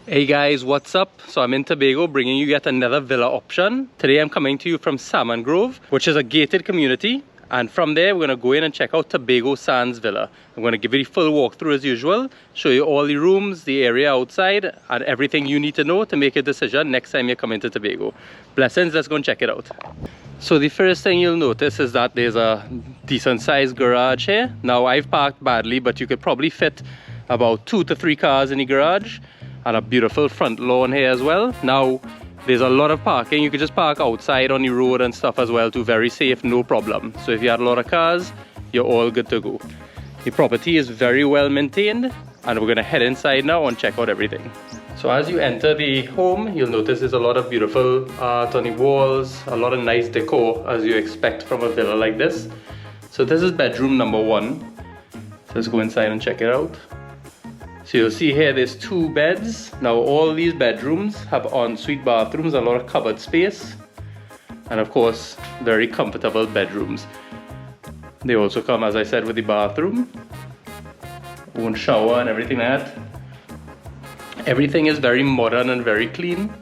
Hey guys, what's up? So I'm in Tobago bringing you yet another villa option. Today I'm coming to you from Salmon Grove, which is a gated community. And from there we're going to go in and check out Tobago Sands Villa. I'm going to give you the full walkthrough as usual, show you all the rooms, the area outside, and everything you need to know to make a decision next time you come into Tobago. Blessings, let's go and check it out. So the first thing you'll notice is that there's a decent sized garage here. Now I've parked badly, but you could probably fit about 2 to 3 cars in the garage. And a beautiful front lawn here as well. Now there's a lot of parking. You could just park outside on the road and stuff as well too. Very safe, no problem. So if you had a lot of cars, you're all good to go. The property is very well maintained, and we're gonna head inside now and check out everything. So as you enter the home, you'll notice there's a lot of beautiful art on the walls, a lot of nice decor as you expect from a villa like this. So this is bedroom number 1. So let's go inside and check it out. So you'll see here there's 2 beds. Now all these bedrooms have ensuite bathrooms, a lot of cupboard space, and of course very comfortable bedrooms. They also come, as I said, with the bathroom, own shower and everything like that. Everything is very modern and very clean.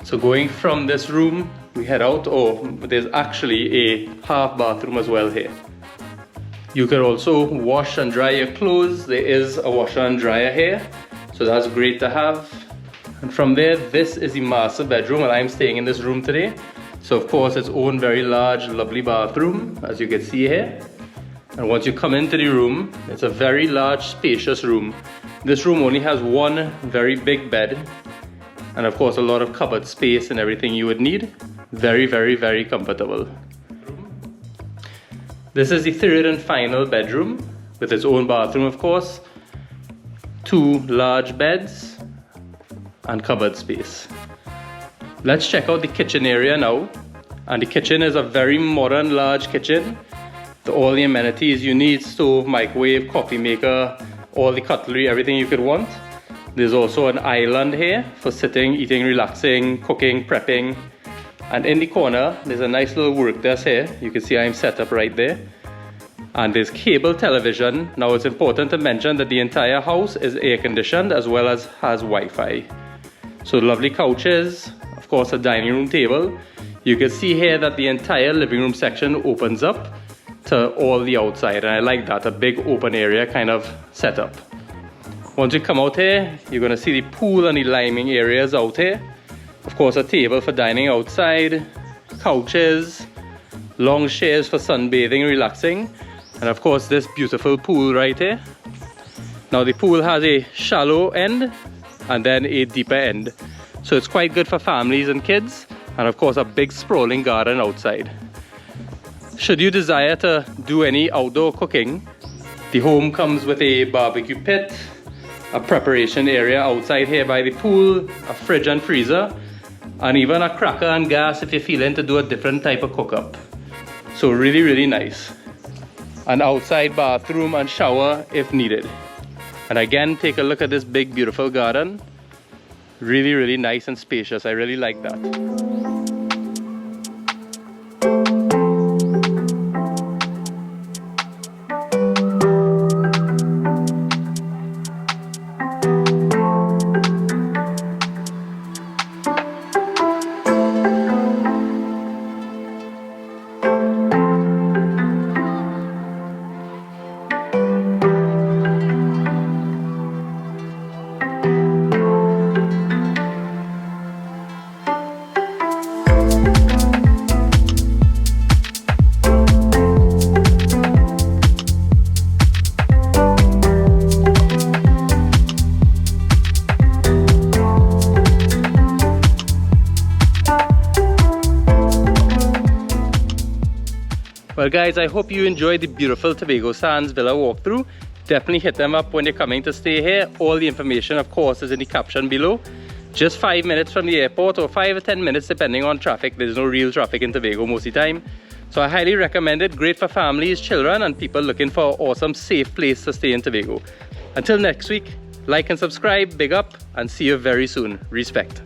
So going from this room we head out. Oh, there's actually a half bathroom as well here. You can also wash and dry your clothes. There is a washer and dryer here, so that's great to have. And from there, this is the master bedroom, and I'm staying in this room today. So of course its own very large, lovely bathroom, as you can see here. And once you come into the room, it's a very large, spacious room. This room only has 1 very big bed, and of course a lot of cupboard space and everything you would need. Very, very, very comfortable. This is the 3rd and final bedroom with its own bathroom, of course, 2 large beds and cupboard space. Let's check out the kitchen area now. And the kitchen is a very modern, large kitchen. All the amenities you need: stove, microwave, coffee maker, all the cutlery, everything you could want. There's also an island here for sitting, eating, relaxing, cooking, prepping. And in the corner, there's a nice little work desk here. You can see I'm set up right there. And there's cable television. Now it's important to mention that the entire house is air conditioned as well as has Wi-Fi. So lovely couches, of course a dining room table. You can see here that the entire living room section opens up to all the outside. And I like that, a big open area kind of setup. Once you come out here, you're gonna see the pool and the liming areas out here. Of course, a table for dining outside, couches, long chairs for sunbathing, relaxing, and of course this beautiful pool right here. Now the pool has a shallow end and then a deeper end, so it's quite good for families and kids, and of course a big sprawling garden outside. Should you desire to do any outdoor cooking, the home comes with a barbecue pit, a preparation area outside here by the pool, a fridge and freezer, and even a cracker and gas if you're feeling to do a different type of cook-up. So really, really nice. An outside bathroom and shower if needed. And again, take a look at this big, beautiful garden. Really, really nice and spacious. I really like that. Well guys, I hope you enjoyed the beautiful Tobago Sands Villa walkthrough. Definitely hit them up when you're coming to stay here. All the information, of course, is in the caption below. Just 5 minutes from the airport, or 5 or 10 minutes depending on traffic. There's no real traffic in Tobago most of the time. So I highly recommend it. Great for families, children, and people looking for an awesome, safe place to stay in Tobago. Until next week, like and subscribe, big up, and see you very soon. Respect.